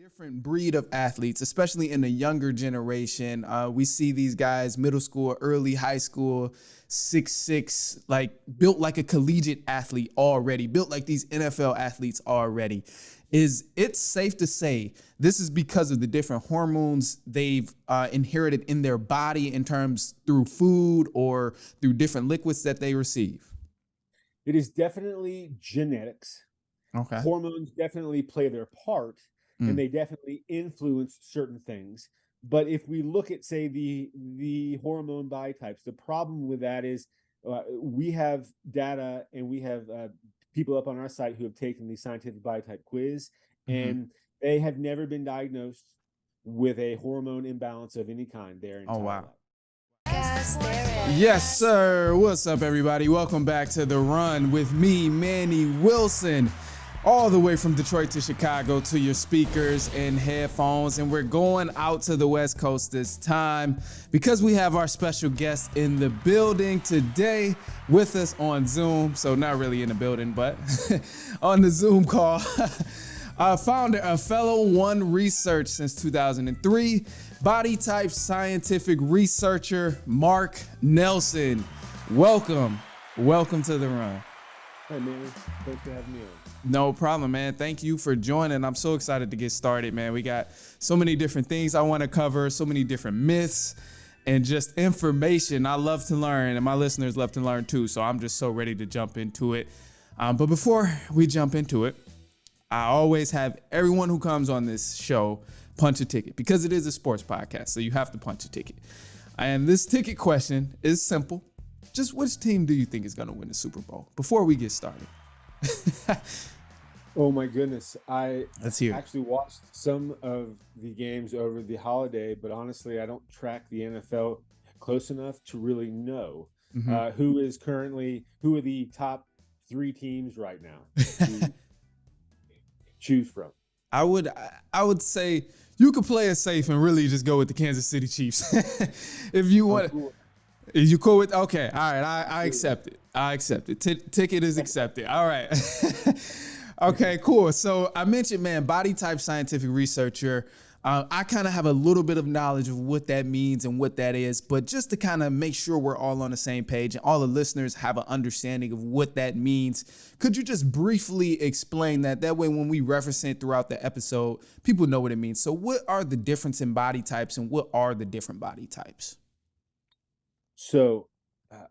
different breed of athletes, especially in the younger generation. We see these guys, middle school, early high school, 6'6", like built like a collegiate athlete already, built like these NFL athletes already. Is it safe to say this is because of the different hormones they've inherited in their body in terms through food or through different liquids that they receive? It is definitely genetics. Okay. Hormones definitely play their part, and Mm. they definitely influence certain things. But if we look at, say, the hormone body types, the problem with that is we have data and we have people up on our site who have taken the scientific body type quiz, Hmm. and they have never been diagnosed with a hormone imbalance of any kind their Oh, entire wow. life. Yes, sir. What's up, everybody? Welcome back to The Run with me, Manny Wilson, all the way from Detroit to Chicago to your speakers and headphones. And we're going out to the West Coast this time because we have our special guest in the building today with us on Zoom. So not really in the building, but on the Zoom call. Founder of Fellow One Research since 2003, body type scientific researcher, Marc Nelson. Welcome to The Run. Hey, man. Thanks for having me on. No problem, man. Thank you for joining. I'm so excited to get started, man. We got so many different things I want to cover, so many different myths and just information. I love to learn, and my listeners love to learn too. So I'm just so ready to jump into it. But before we jump into it, I always have everyone who comes on this show punch a ticket because it is a sports podcast. So you have to punch a ticket. And this ticket question is simple. Just which team do you think is going to win the Super Bowl before we get started? Oh my goodness. Let's hear it. Actually watched some of the games over the holiday, but honestly, I don't track the NFL close enough to really know Mhm. who are the top three teams right now to choose from. I would say you could play it safe and really just go with the Kansas City Chiefs. If you Oh, want, cool. is you cool with? Okay, all right, I accept it. I accept it. Ticket is accepted. All right. Okay, cool. So I mentioned, man, body type scientific researcher. I kind of have a little bit of knowledge of what that means and what that is, but just to kind of make sure we're all on the same page and all the listeners have an understanding of what that means, could you just briefly explain that? That way, when we reference it throughout the episode, people know what it means. So what are the difference in body types and what are the different body types? So, uh,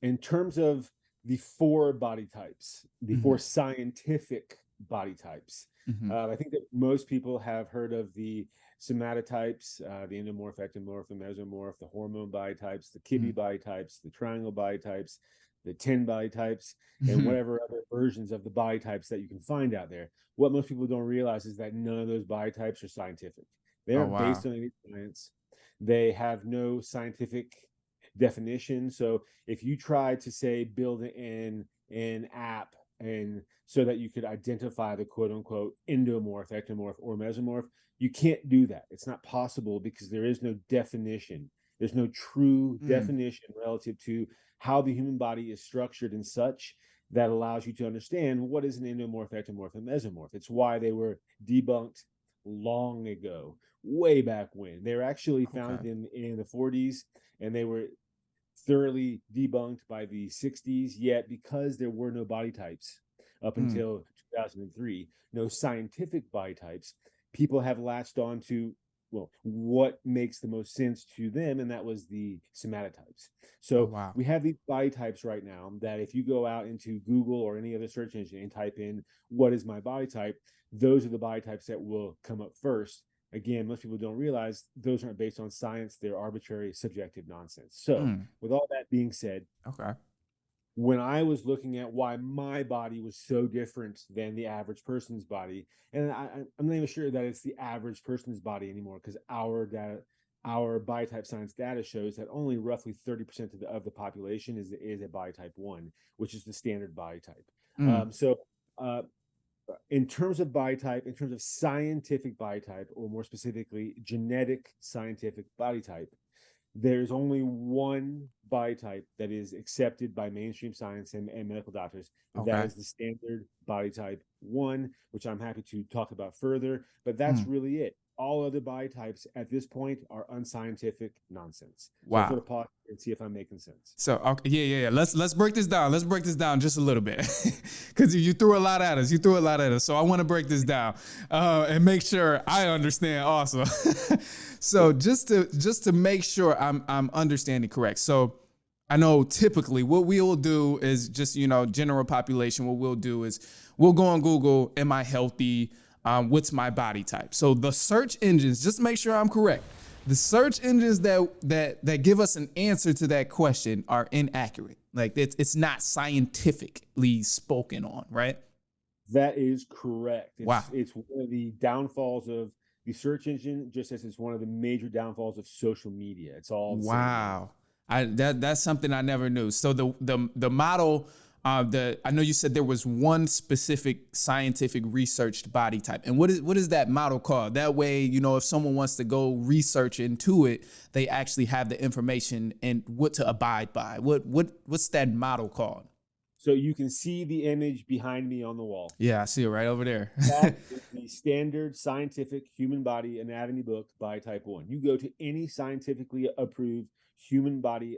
in terms of the four body types, the Mm-hmm. four scientific body types, Mm-hmm. I think that most people have heard of the somatotypes, the endomorph, ectomorph, the mesomorph, the hormone body types, the kibbe body types, the triangle body types, the 10 body types, and Mm-hmm. whatever other versions of the body types that you can find out there. What most people don't realize is that none of those body types are scientific. They Oh, aren't based wow. on any science. They have no scientific definition. So if you try to, say, build an app and so that you could identify the quote unquote endomorph, ectomorph, or mesomorph, you can't do that. It's not possible because there is no definition. There's no true Mm. definition relative to how the human body is structured and such that allows you to understand what is an endomorph, ectomorph, and mesomorph. It's why they were debunked long ago, way back when. They were actually Okay. founded in the 40s, and they were thoroughly debunked by the 60s, yet because there were no body types up Mm. until 2003, no scientific body types, people have latched on to, well, what makes the most sense to them, and that was the somatotypes. Oh, So wow. we have these body types right now that if you go out into Google or any other search engine and type in, what is my body type, those are the body types that will come up first. Again, most people don't realize those aren't based on science. They're arbitrary, subjective nonsense. So Mm. with all that being said, Okay. when I was looking at why my body was so different than the average person's body, and I'm not even sure that it's the average person's body anymore, because our data, our body type science data shows that only roughly 30% of the population is a body type 1, which is the standard body type. Mm. So in terms of body type, in terms of scientific body type, or more specifically, genetic scientific body type, there's only one body type that is accepted by mainstream science and medical doctors, and that Okay. is the standard body type 1, which I'm happy to talk about further, but that's Mm. really it. All other body types at this point are unscientific nonsense. So I'll sort Wow. of pause and see if I'm making sense. So okay, yeah. Let's break this down. Let's break this down just a little bit, because you threw a lot at us. You threw a lot at us. So I want to break this down and make sure I understand also. So Sure. just to make sure I'm understanding correct. So I know typically what we'll do is just general population. What we'll do is we'll go on Google. Am I healthy? What's my body type? So the search engines, just make sure I'm correct. The search engines that give us an answer to that question are inaccurate. Like it's not scientifically spoken on, right? That is correct. Wow. It's one of the downfalls of the search engine, just as it's one of the major downfalls of social media. It's all the same, man. Wow. That's something I never knew. So the model, I know you said there was one specific scientific researched body type. And what is that model called? That way, if someone wants to go research into it, they actually have the information and what to abide by. What's that model called? So you can see the image behind me on the wall. Yeah, I see it right over there. That is the standard scientific human body anatomy book by type 1. You go to any scientifically approved human body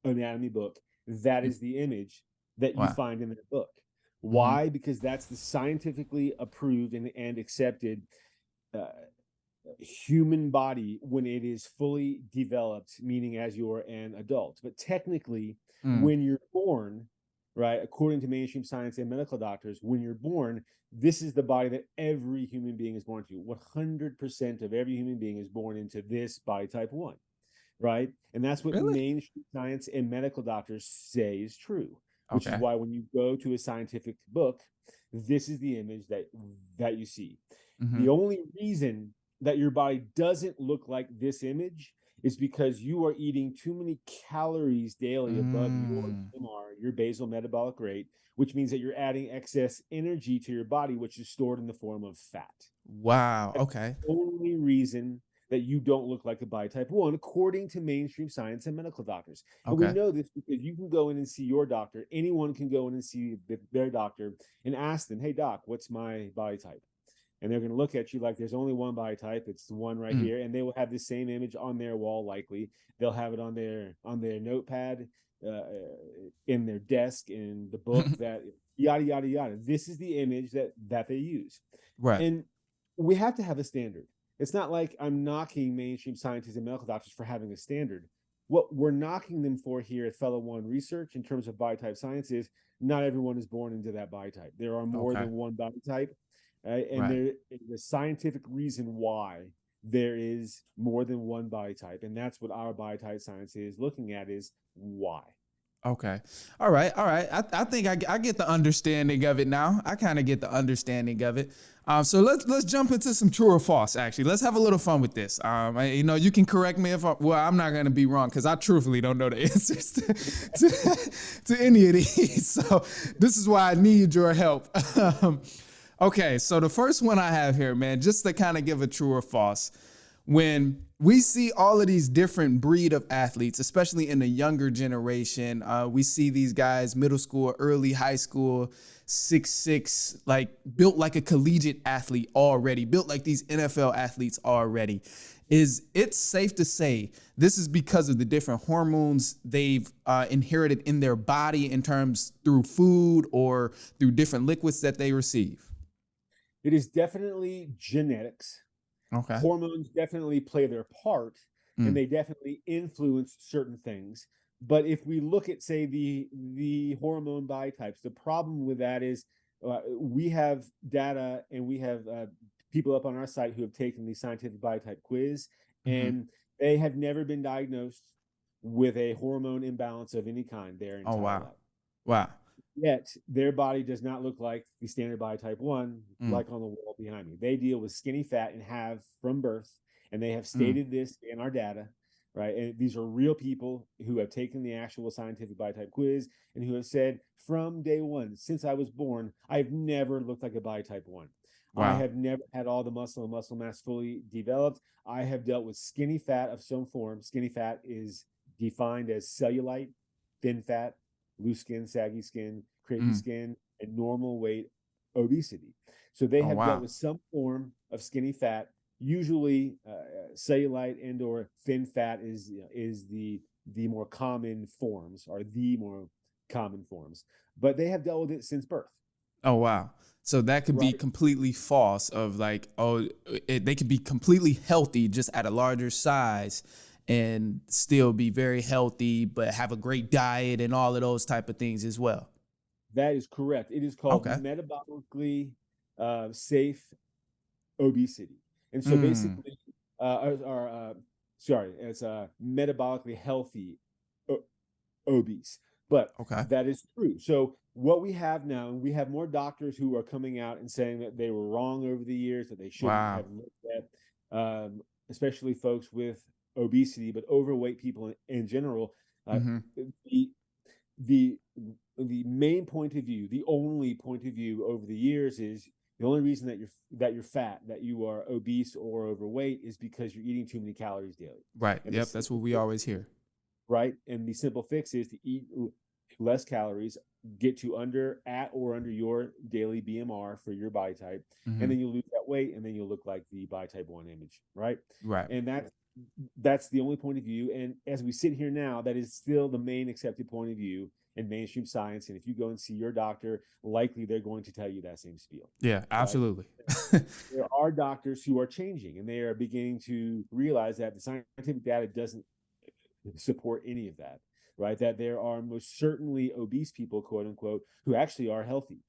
anatomy book, that is the image that you Wow. find in that book. Mm-hmm. Why? Because that's the scientifically approved and accepted uh, human body when it is fully developed, meaning as you're an adult. But technically, Mm. when you're born, right, according to mainstream science and medical doctors, when you're born, this is the body that every human being is born to. 100% of every human being is born into this body type 1, right? And that's what Really? mainstream science and medical doctors say is true, which is Okay. why when you go to a scientific book, this is the image that you see. Mm-hmm. The only reason that your body doesn't look like this image is because you are eating too many calories daily above your Mm. BMR, your basal metabolic rate, which means that you're adding excess energy to your body, which is stored in the form of fat. Wow. That's Okay. the only reason that you don't look like a body type 1, according to mainstream science and medical doctors. And we Okay. know this because you can go in and see your doctor. Anyone can go in and see their doctor and ask them, hey, doc, what's my body type? And they're going to look at you like there's only one body type. It's the one right Mm. here. And they will have the same image on their wall, likely. They'll have it on their notepad, uh, in their desk, in the book, that yada, yada, yada. This is the image that they use. Right. And we have to have a standard. It's not like I'm knocking mainstream scientists and medical doctors for having a standard. What we're knocking them for here at Fellow One Research in terms of body type science is not everyone is born into that body type. There are more Okay. than one body type. And Right. there is a scientific reason why there is more than one body type. And that's what our body type science is looking at, is why. Okay. All right. All right. I think I get the understanding of it now. I kind of get the understanding of it. So let's jump into some true or false. Actually, let's have a little fun with this. You can correct me if I'm not going to be wrong, because I truthfully don't know the answers to any of these. So this is why I need your help. Okay. So the first one I have here, man, just to kind of give a true or false. When we see all of these different breed of athletes, especially in the younger generation, we see these guys, middle school, early high school, 6'6", like built like a collegiate athlete already, built like these NFL athletes already. Is it safe to say this is because of the different hormones they've inherited in their body in terms through food or through different liquids that they receive? It is definitely genetics. Okay. Hormones definitely play their part, and Mm. they definitely influence certain things. But if we look at, say, the hormone body types, the problem with that is we have data and we have people up on our site who have taken the scientific body type quiz, Mm-hmm. and they have never been diagnosed with a hormone imbalance of any kind their Oh, entire wow. life. Wow. Yet their body does not look like the standard body type 1, Mm. like on the wall behind me. They deal with skinny fat and have from birth, and they have Mm. stated this in our data, right? And these are real people who have taken the actual scientific body type quiz and who have said from day one, since I was born, I've never looked like a body type 1. I Wow. have never had all the muscle and muscle mass fully developed. I have dealt with skinny fat of some form. Skinny fat is defined as cellulite, thin fat, loose skin, saggy skin, crepey Mm. skin, and normal weight obesity. So they Oh, have dealt wow. with some form of skinny fat. Usually, cellulite and or thin fat is the more common forms, or the more common forms. But they have dealt with it since birth, Oh, wow. So that could be right? completely false of like, oh, they could be completely healthy just at a larger size and still be very healthy, but have a great diet and all of those type of things as well. That is correct. It is called Okay. metabolically safe obesity. And so Mm. basically, sorry, it's metabolically healthy obese. But Okay. that is true. So what we have now, we have more doctors who are coming out and saying that they were wrong over the years, that they shouldn't have Wow. looked at, especially folks with obesity, but overweight people in general. Uh, Mm-hmm. the the the main point of view, the only point of view over the years is the only reason that you're fat, that you are obese or overweight, is because you're eating too many calories daily. Right. And the Yep. That's what simple we fix, always hear. right? And the simple fix is to eat less calories, get to at or under your daily BMR for your body type, and Mm-hmm. then you lose that weight, and then you'll look like the body type 1 image, right? Right. And that's the only point of view. And as we sit here now, that is still the main accepted point of view in mainstream science. And if you go and see your doctor, likely they're going to tell you that same spiel, Yeah. right? Absolutely. There are doctors who are changing, and they are beginning to realize that the scientific data doesn't support any of that, right? That there are most certainly obese people, quote unquote, who actually are healthy.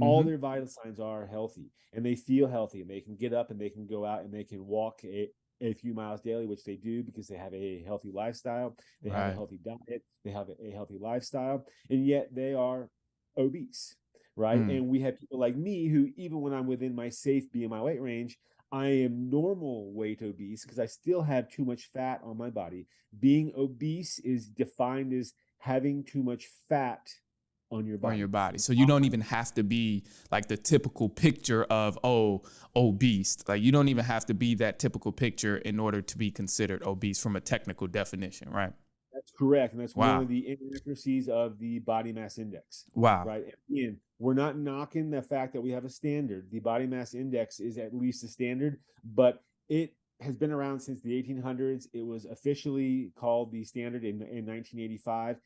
All Mm-hmm. their vital signs are healthy, and they feel healthy, and they can get up and they can go out and they can walk a few miles daily, which they do because they have a healthy lifestyle, they have a Right. healthy diet, they have a healthy lifestyle, and yet they are obese, right? Mm. And we have people like me who, even when I'm within my safe BMI weight range, I am normal weight obese because I still have too much fat on my body. Being obese is defined as having too much fat on your On your body. body. So you don't even have to be like the typical picture of, oh, obese. Like you don't even have to be that typical picture in order to be considered obese from a technical definition, right? That's correct. And that's one Wow. of the inaccuracies of the body mass index, Wow. right? And again, we're not knocking the fact that we have a standard. The body mass index is at least a standard, but it has been around since the 1800s. It was officially called the standard in 1985,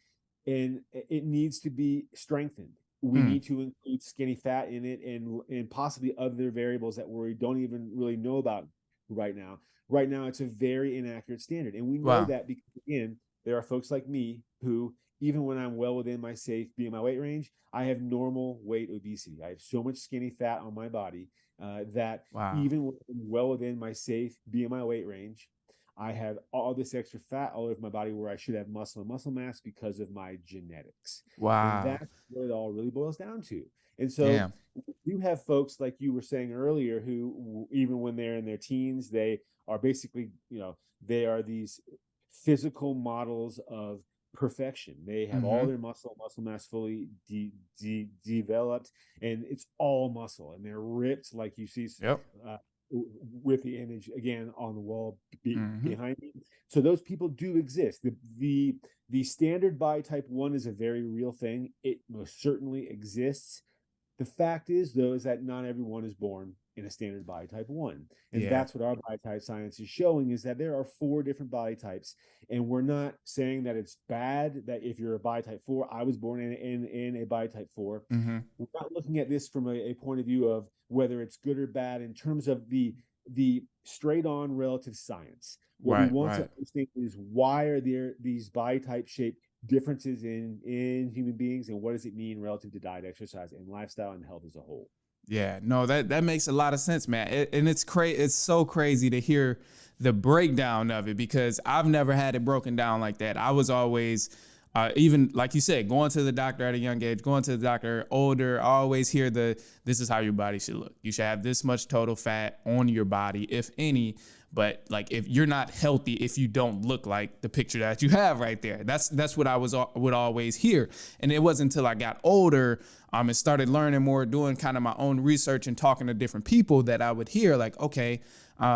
and it needs to be strengthened. We Mm. need to include skinny fat in it, and possibly other variables that we don't even really know about right now. Right now, it's a very inaccurate standard. And we know Wow. that because, again, there are folks like me who, even when I'm well within my safe BMI weight range, I have normal weight obesity. I have so much skinny fat on my body that Wow. even when I'm well within my safe BMI weight range, I have all this extra fat all over my body where I should have muscle and muscle mass because of my genetics. And Wow. that's what it all really boils down to. And so Damn. you have folks like you were saying earlier who, even when they're in their teens, they are basically, they are these physical models of perfection. They have all Mm-hmm. their muscle mass fully developed, and it's all muscle, and they're ripped like you see Yep. uh, with the image again on the wall Mm-hmm. behind me. So those people do exist. The standard body type 1 is a very real thing. It most certainly exists. The fact is, though, is that not everyone is born in a standard body type 1. And Yeah. that's what our body type science is showing, is that there are 4 different body types. And we're not saying that it's bad that if you're a body type 4, I was born in a body type 4. Mm-hmm. We're not looking at this from a point of view of whether it's good or bad in terms of the straight on relative science. What we Right. want to Right. understand is, why are there these body type shape differences in human beings, and what does it mean relative to diet, exercise, and lifestyle and health as a whole? Yeah, no, that makes a lot of sense, man. And it's so crazy to hear the breakdown of it because I've never had it broken down like that. I was always, even like you said, going to the doctor at a young age, going to the doctor older. I always hear this is how your body should look. You should have this much total fat on your body, if any. But like, if you're not healthy, if you don't look like the picture that you have right there, that's what I would always hear. And it wasn't until I got older, and started learning more, doing kind of my own research and talking to different people, that I would hear like, okay,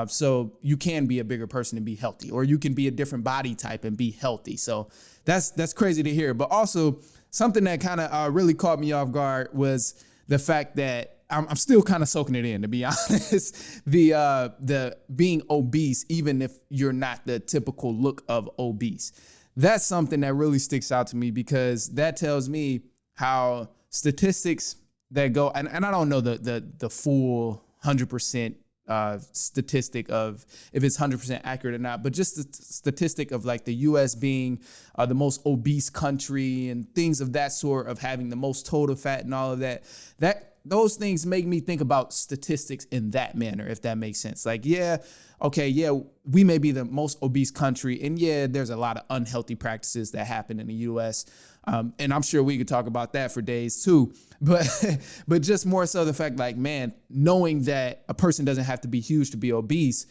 so you can be a bigger person and be healthy, or you can be a different body type and be healthy. So that's crazy to hear. But also something that kind of really caught me off guard was the fact that I'm still kind of soaking it in, to be honest. The being obese, even if you're not the typical look of obese, that's something that really sticks out to me, because that tells me how statistics that go, and I don't know the full 100% statistic of if it's 100% accurate or not, but just the statistic of like the US being the most obese country and things of that sort, of having the most total fat and all of that, those things make me think about statistics in that manner, if that makes sense. Like, yeah, okay, yeah, we may be the most obese country, and yeah, there's a lot of unhealthy practices that happen in the US. And I'm sure we could talk about that for days too. But just more so the fact, like, man, knowing that a person doesn't have to be huge to be obese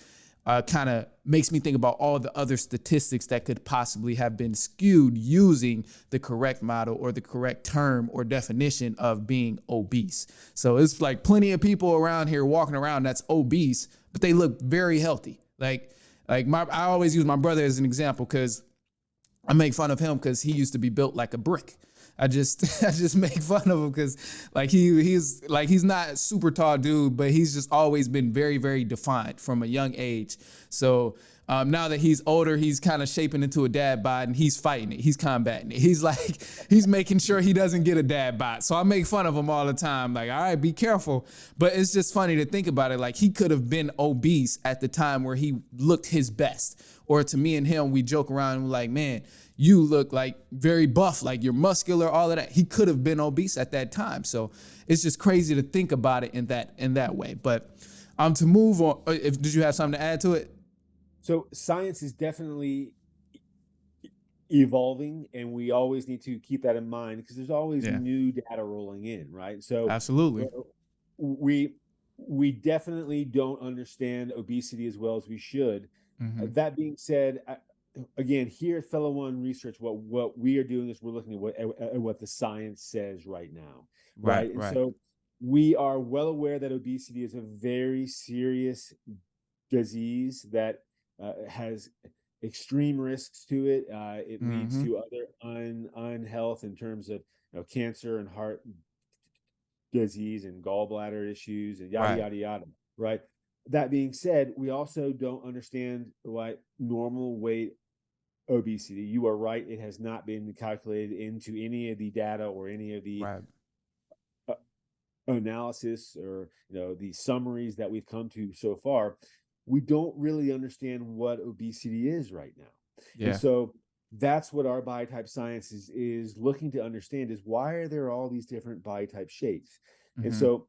kind of makes me think about all the other statistics that could possibly have been skewed using the correct model or the correct term or definition of being obese. So it's like plenty of people around here walking around that's obese, but they look very healthy. I always use my brother as an example, because I make fun of him because he used to be built like a brick. I just make fun of him because like he's not a super tall dude, but he's just always been very, very defined from a young age. So now that he's older, he's kind of shaping into a dad bod, and he's fighting it. He's combating it. He's making sure he doesn't get a dad bod. So I make fun of him all the time. Like, all right, be careful. But it's just funny to think about it. Like, he could have been obese at the time where he looked his best. Or to me and him, we joke around and we're like, man, you look like very buff, like you're muscular, all of that. He could have been obese at that time. So it's just crazy to think about it in that way. But to move on, did you have something to add to it? So science is definitely evolving, and we always need to keep that in mind, because there's always new data rolling in, right? So absolutely, we definitely don't understand obesity as well as we should. Mm-hmm. That being said, again, here at Fellow One Research, what we are doing is we're looking at what the science says right now, right? And so we are well aware that obesity is a very serious disease that has extreme risks to it. It leads to other unhealth in terms of cancer and heart disease and gallbladder issues and yada yada yada, right? That being said, we also don't understand what normal weight obesity. You are right; it has not been calculated into any of the data or any of the analysis or the summaries that we've come to so far. We don't really understand what obesity is right now. And so that's what our body type science is looking to understand, is why are there all these different body type shapes? And so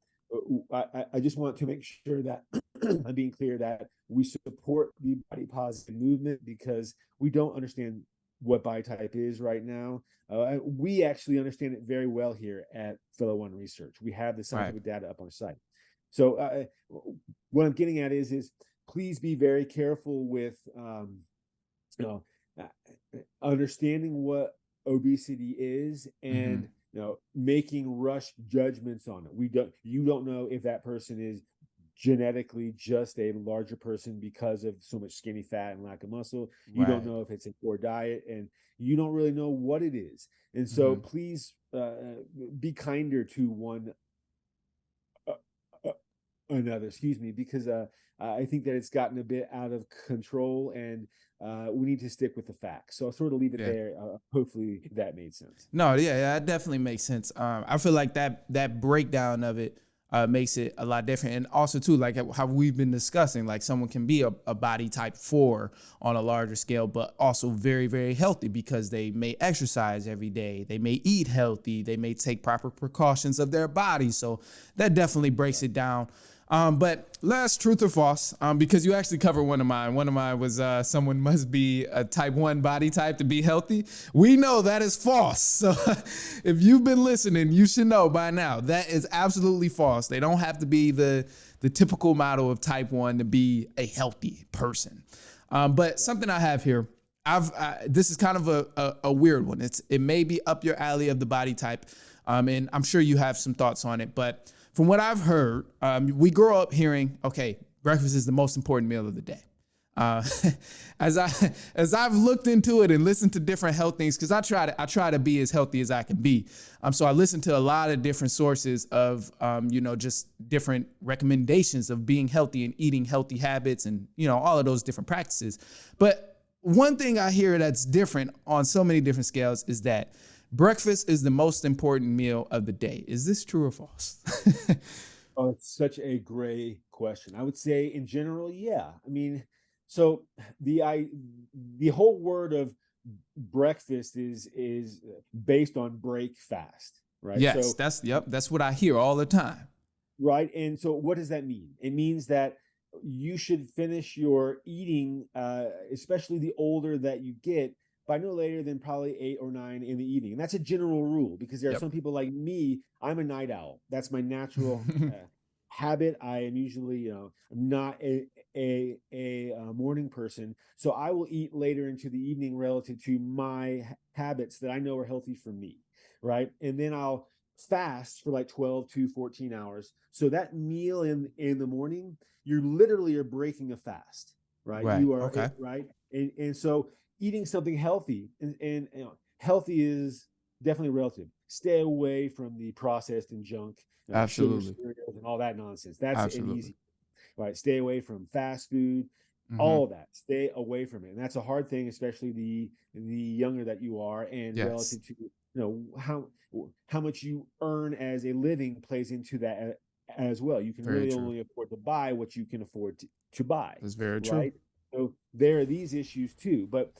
I just want to make sure that I'm being clear that we support the body positive movement, because we don't understand what body type is right now. We actually understand it very well here at Fellow One Research. We have the scientific data up on the site. So what I'm getting at is please be very careful with understanding what obesity is, and making rush judgments on it. You don't know if that person is genetically just a larger person because of so much skinny fat and lack of muscle. You don't know if it's a poor diet, and you don't really know what it is. And so please be kinder to one another, because I think that it's gotten a bit out of control, and we need to stick with the facts. So I'll sort of leave it there. Hopefully that made sense. No, that definitely makes sense. I feel like that breakdown of it makes it a lot different. And also too, like how we've been discussing, like someone can be a body type 4 on a larger scale, but also very, very healthy because they may exercise every day. They may eat healthy. They may take proper precautions of their body. So that definitely breaks it down. But last, truth or false, because you actually covered one of mine. One of mine was someone must be a type 1 body type to be healthy. We know that is false. So if you've been listening, you should know by now that is absolutely false. They don't have to be the the typical model of type 1 to be a healthy person. But something I have here, this is kind of a weird one. It may be up your alley of the body type, and I'm sure you have some thoughts on it. But from what I've heard, we grow up hearing, okay, breakfast is the most important meal of the day. As I've looked into it and listened to different health things, because I try to be as healthy as I can be. So I listen to a lot of different sources of, just different recommendations of being healthy and eating healthy habits and, all of those different practices. But one thing I hear that's different on so many different scales is that breakfast is the most important meal of the day. Is this true or false? Oh, it's such a gray question. I would say in general, yeah. I mean, so the whole word of breakfast is based on break fast, right? Yes, So that's what I hear all the time. right. And so what does that mean? It means that you should finish your eating, especially the older that you get, by no later than probably 8 or 9 in the evening. And that's a general rule, because there are some people like me. I'm a night owl. That's my natural habit. I am usually, not a morning person. So I will eat later into the evening relative to my habits that I know are healthy for me, right? And then I'll fast for like 12 to 14 hours. So that meal in the morning, you're breaking a fast, right? Right. You are Okay. right. And so eating something healthy and healthy is definitely relative. Stay away from the processed and junk, sugar Absolutely. cereals and all that nonsense. That's an Absolutely. easy, right? Stay away from fast food, Mm-hmm. all of that. Stay away from it. And that's a hard thing, especially the younger that you are, and Yes. relative to how much you earn as a living plays into that as well. You can Very really true. only afford to buy what you can afford to buy, That's very true. right? So there are these issues too. But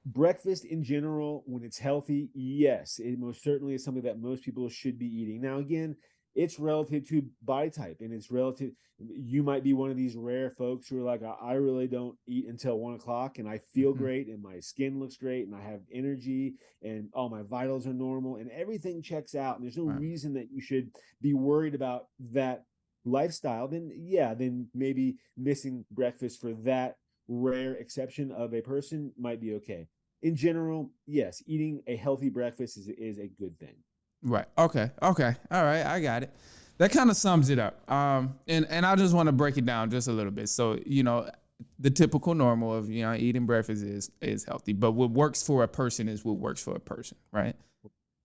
breakfast in general, when it's healthy, yes, it most certainly is something that most people should be eating. Now, again, it's relative to body type, and it's relative. You might be one of these rare folks who are like, I really don't eat until 1 o'clock, and I feel Mm-hmm. great, and my skin looks great, and I have energy, and all my vitals are normal, and everything checks out. And there's no Right. reason that you should be worried about that lifestyle. Then maybe missing breakfast for that rare exception of a person might be okay. In general, yes, eating a healthy breakfast is a good thing. Right. Okay. All right. I got it. That kind of sums it up. And I just want to break it down just a little bit. So, the typical normal of, eating breakfast is healthy, but what works for a person is what works for a person. Right.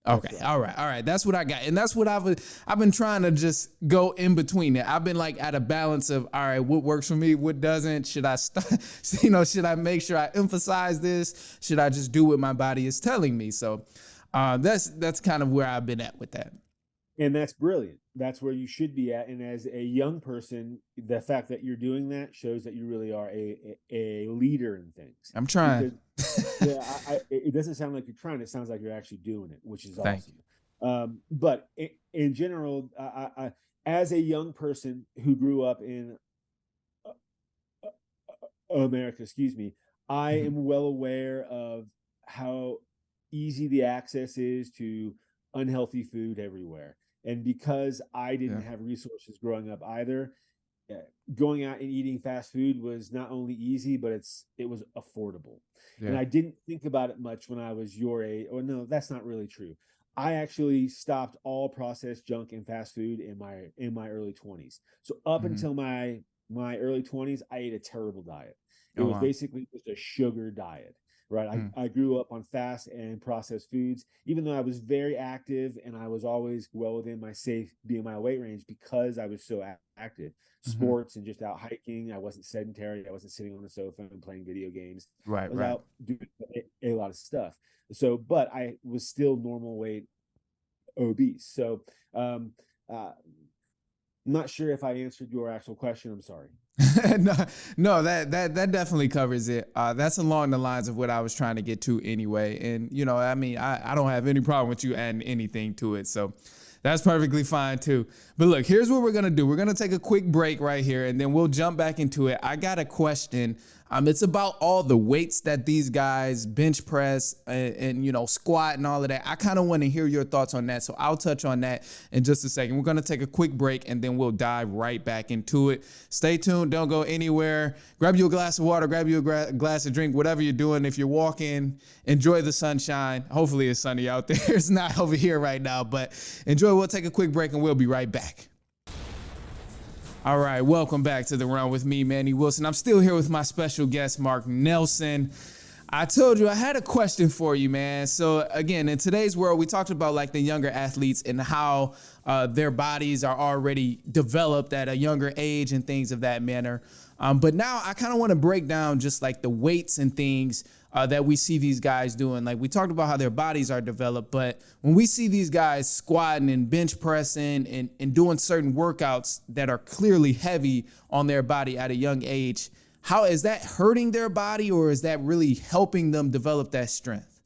Okay. Right. All right. That's what I got. And that's what I've been trying to just go in between it. I've been like at a balance of, all right, what works for me, what doesn't. Should I should I make sure I emphasize this? Should I just do what my body is telling me? So that's kind of where I've been at with that. And that's brilliant. That's where you should be at. And as a young person, the fact that you're doing that shows that you really are a leader in things. I'm trying. It doesn't sound like you're trying. It sounds like you're actually doing it, which is Thank awesome. But in general, I, as a young person who grew up in America, I Mhm. am well aware of how easy the access is to unhealthy food everywhere. And because I didn't Yeah. have resources growing up either, going out and eating fast food was not only easy, but it was affordable. And Yeah. I didn't think about it much when I was your age. Or no, that's not really true. I actually stopped all processed junk and fast food in my early 20s. So up Hmm. until my early 20s, I ate a terrible diet. It Oh was wow. basically just a sugar diet, right? Mm. I grew up on fast and processed foods, even though I was very active and I was always well within my safe BMI weight range because I was so active. Hmm. Sports and just out hiking. I wasn't sedentary. I wasn't sitting on the sofa and playing video games. I Right. was Right. out doing a lot of stuff. So, but I was still normal weight obese. So, um, not sure if I answered your actual question. I'm sorry. No, that definitely covers it. That's along the lines of what I was trying to get to anyway. And I mean, I don't have any problem with you adding anything to it. So that's perfectly fine too. But look, here's what we're gonna do. We're gonna take a quick break right here, and then we'll jump back into it. I got a question It's about all the weights that these guys bench press and you know, squat and all of that. I kind of want to hear your thoughts on that. So I'll touch on that in just a second. We're going to take a quick break and then we'll dive right back into it. Stay tuned. Don't go anywhere. Grab you a glass of water, grab you a glass of drink, whatever you're doing. If you're walking, enjoy the sunshine. Hopefully it's sunny out there. It's not over here right now, but enjoy. We'll take a quick break and we'll be right back. All right, welcome back to The Run with me, Manny Wilson. I'm still here with my special guest, Marc Nelson. I told you I had a question for you, man. So again, in today's world, we talked about like the younger athletes and how their bodies are already developed at a younger age and things of that manner. But now I kind of want to break down just like the weights and things that we see these guys doing. Like we talked about how their bodies are developed, but when we see these guys squatting and bench pressing and doing certain workouts that are clearly heavy on their body at a young age, how is that hurting their body or is that really helping them develop that strength?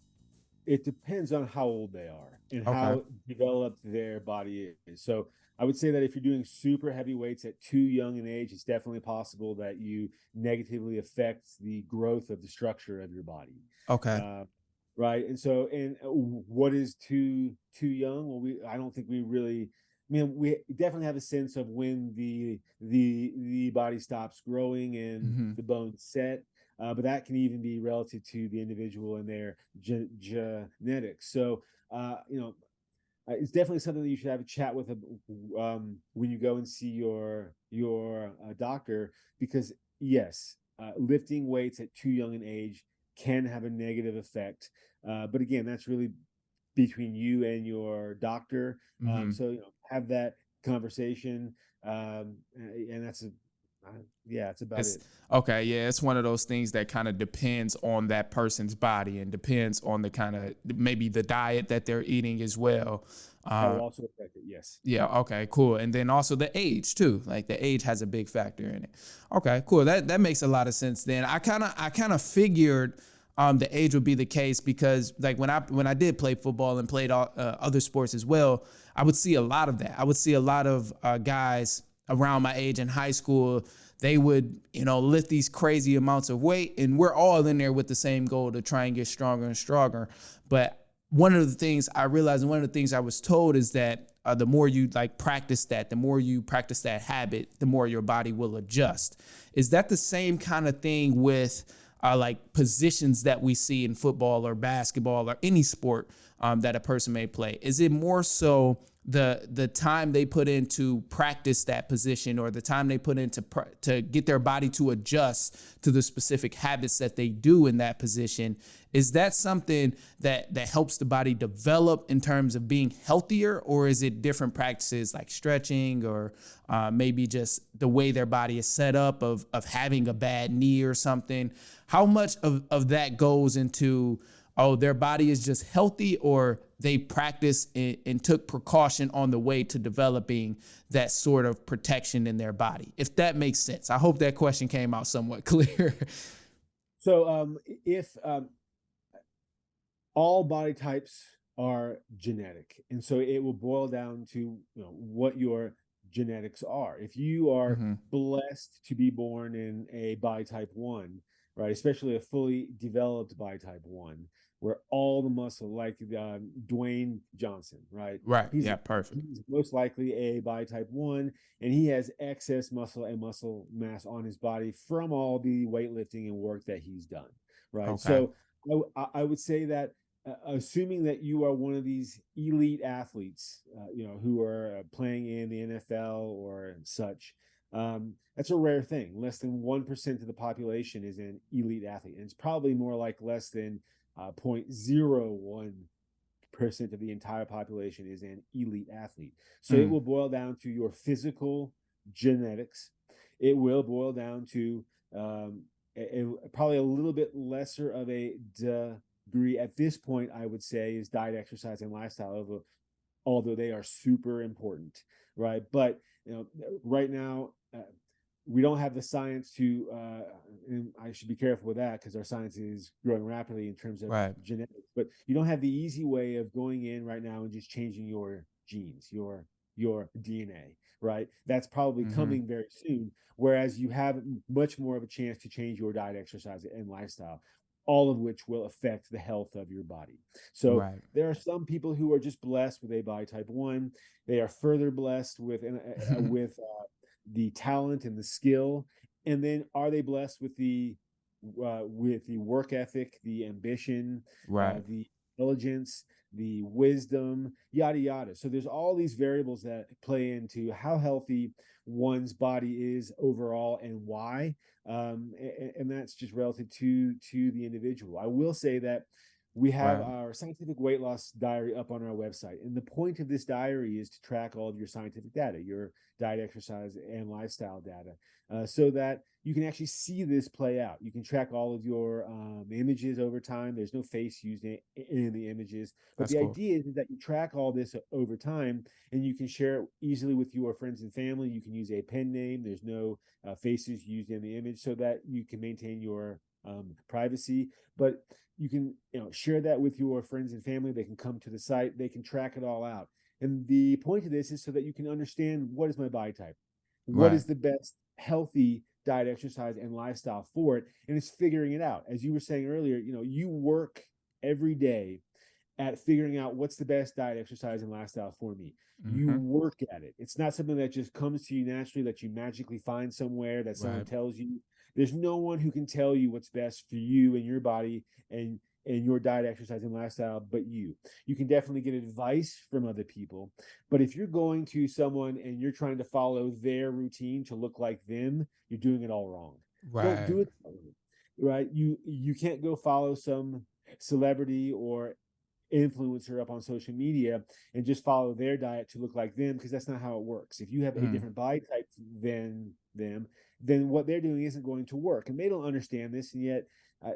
It depends on how old they are and how developed their body is. So I would say that if you're doing super heavy weights at too young an age, it's definitely possible that you negatively affect the growth of the structure of your body. Okay. Right. And so, and what is too young? Well, I don't think we really. I mean, we definitely have a sense of when the body stops growing and the bones set. But that can even be relative to the individual and their genetics. So, it's definitely something that you should have a chat with when you go and see your doctor, because yes, lifting weights at too young an age can have a negative effect. But again, that's really between you and your doctor. So have that conversation, and that's that's about it. Okay, yeah, it's one of those things that kind of depends on that person's body and depends on the kind of maybe the diet that they're eating as well. That will also affect it, yes. Yeah, okay, cool. And then also the age too. Like the age has a big factor in it. Okay, cool. That makes a lot of sense then. I kind of figured the age would be the case because like when I did play football and played other sports as well, I would see a lot of that. I would see a lot of guys around my age in high school. They would, lift these crazy amounts of weight, and we're all in there with the same goal to try and get stronger and stronger. But one of the things I realized, and one of the things I was told is that the more you practice that, the more you practice that habit, the more your body will adjust. Is that the same kind of thing with like positions that we see in football or basketball or any sport that a person may play? Is it more so the time they put in to practice that position or the time they put in to get their body to adjust to the specific habits that they do in that position? Is that something that helps the body develop in terms of being healthier, or is it different practices like stretching or maybe just the way their body is set up of having a bad knee or something? How much of that goes into, their body is just healthy, or they practice and took precaution on the way to developing that sort of protection in their body? If that makes sense. I hope that question came out somewhat clear. So if all body types are genetic, and so it will boil down to what your genetics are. If you are blessed to be born in a body type 1, right, especially a fully developed body type 1, where all the muscle, like Dwayne Johnson, right? Right. Perfect. He's most likely a body type 1, and he has excess muscle and muscle mass on his body from all the weightlifting and work that he's done, right? Okay. So I would say that assuming that you are one of these elite athletes, who are playing in the NFL or such, that's a rare thing. Less than 1% of the population is an elite athlete, and it's probably more like less than 0.01% of the entire population is an elite athlete. So it will boil down to your physical genetics. It will boil down to probably a little bit lesser of a degree at this point, I would say, is diet, exercise, and lifestyle, although they are super important, right? But right now, we don't have the science to, and I should be careful with that because our science is growing rapidly in terms of genetics, but you don't have the easy way of going in right now and just changing your genes, your DNA, right? That's probably Mm-hmm. coming very soon. Whereas you have much more of a chance to change your diet, exercise, and lifestyle, all of which will affect the health of your body. So Right. there are some people who are just blessed with a body type 1. They are further blessed the talent and the skill. And then are they blessed with the work ethic, the ambition, Right. the intelligence, the wisdom, yada yada. So there's all these variables that play into how healthy one's body is overall and why. And that's just relative to the individual. I will say that we have Right. our scientific weight loss diary up on our website. And the point of this diary is to track all of your scientific data, your diet, exercise, and lifestyle data, so that you can actually see this play out. You can track all of your images over time. There's no face used in the images. But That's the cool. idea is that you track all this over time, and you can share it easily with your friends and family. You can use a pen name. There's no faces used in the image, so that you can maintain your privacy. But you can share that with your friends and family. They can come to the site. They can track it all out. And the point of this is so that you can understand, what is my body type? What Right. is the best healthy diet, exercise, and lifestyle for it? And it's figuring it out. As you were saying earlier, you work every day at figuring out what's the best diet, exercise, and lifestyle for me. You Mm-hmm. work at it. It's not something that just comes to you naturally, that you magically find somewhere, that someone Right. tells you. There's no one who can tell you what's best for you and your body and your diet, exercise, and lifestyle but you. You can definitely get advice from other people, but if you're going to someone and you're trying to follow their routine to look like them, you're doing it all wrong. Don't Right. do it that way, right? You can't go follow some celebrity or influencer up on social media and just follow their diet to look like them, because that's not how it works. If you have a Mm. different body type than them, then what they're doing isn't going to work, and they don't understand this. And yet uh,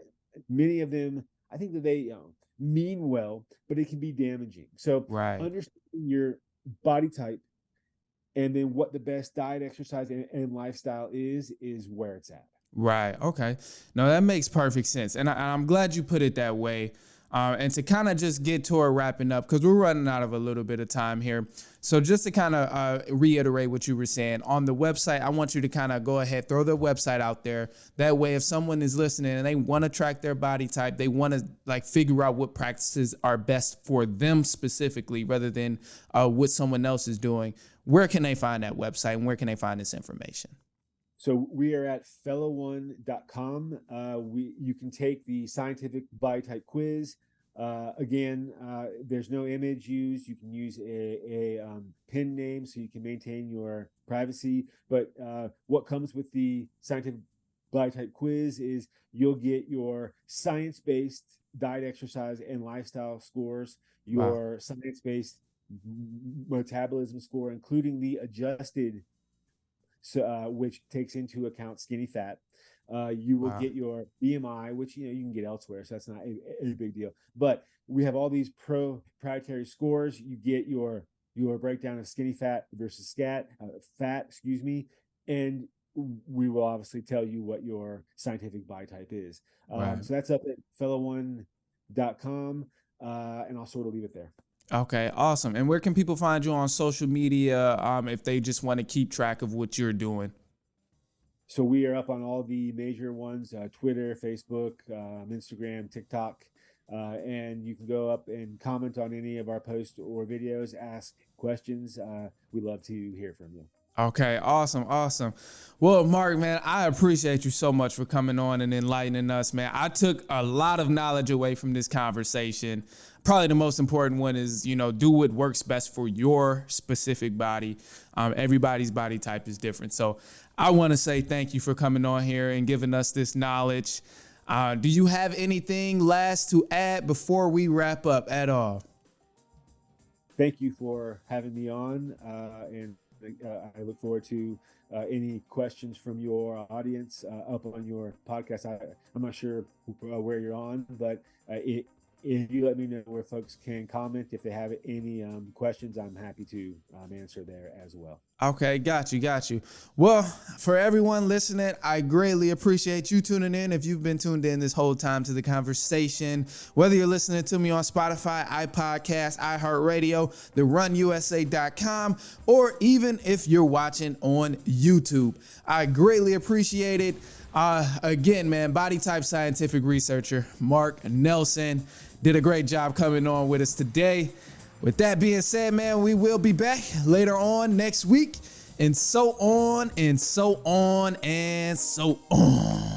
many of them, I think that they mean well, but it can be damaging. So Right. understanding your body type and then what the best diet, exercise, and lifestyle is where it's at. Right. Okay. No, that makes perfect sense, and I'm glad you put it that way. And to kind of just get toward wrapping up, because we're running out of a little bit of time here. So just to kind of reiterate what you were saying on the website, I want you to kind of go ahead, throw the website out there. That way, if someone is listening and they want to track their body type, they want to like figure out what practices are best for them specifically, rather than what someone else is doing. Where can they find that website, and where can they find this information? So we are at fellow1.com. You can take the scientific body type quiz. Again, there's no image used. You can use a pin name so you can maintain your privacy. But what comes with the scientific body type quiz is you'll get your science-based diet, exercise, and lifestyle scores, Wow. your science-based metabolism score, including the adjusted, so which takes into account skinny fat. You will Wow. get your BMI, which you can get elsewhere, so that's not a big deal. But we have all these proprietary scores. You get your breakdown of skinny fat versus fat, excuse me, and we will obviously tell you what your scientific body type is. Right. So that's up at fellow1.com, and I'll sort of leave it there. Okay, awesome. And where can people find you on social media if they just want to keep track of what you're doing? So we are up on all the major ones: Twitter, Facebook, Instagram, TikTok, and you can go up and comment on any of our posts or videos, ask questions. We love to hear from you. Okay, awesome, awesome. Well, Mark, man, I appreciate you so much for coming on and enlightening us, man. I took a lot of knowledge away from this conversation. Probably the most important one is, do what works best for your specific body. Everybody's body type is different. So I want to say thank you for coming on here and giving us this knowledge. Do you have anything last to add before we wrap up at all? Thank you for having me on, and I look forward to any questions from your audience up on your podcast. I'm not sure where you're on, but if you let me know where folks can comment, if they have any questions, I'm happy to answer there as well. Okay, got you. Well, for everyone listening, I greatly appreciate you tuning in. If you've been tuned in this whole time to the conversation, whether you're listening to me on Spotify, iPodcast, iHeartRadio, therunusa.com, or even if you're watching on YouTube, I greatly appreciate it. Again, man, body type scientific researcher Marc Nelson did a great job coming on with us today. With that being said, man, we will be back later on next week, and so on and so on and so on.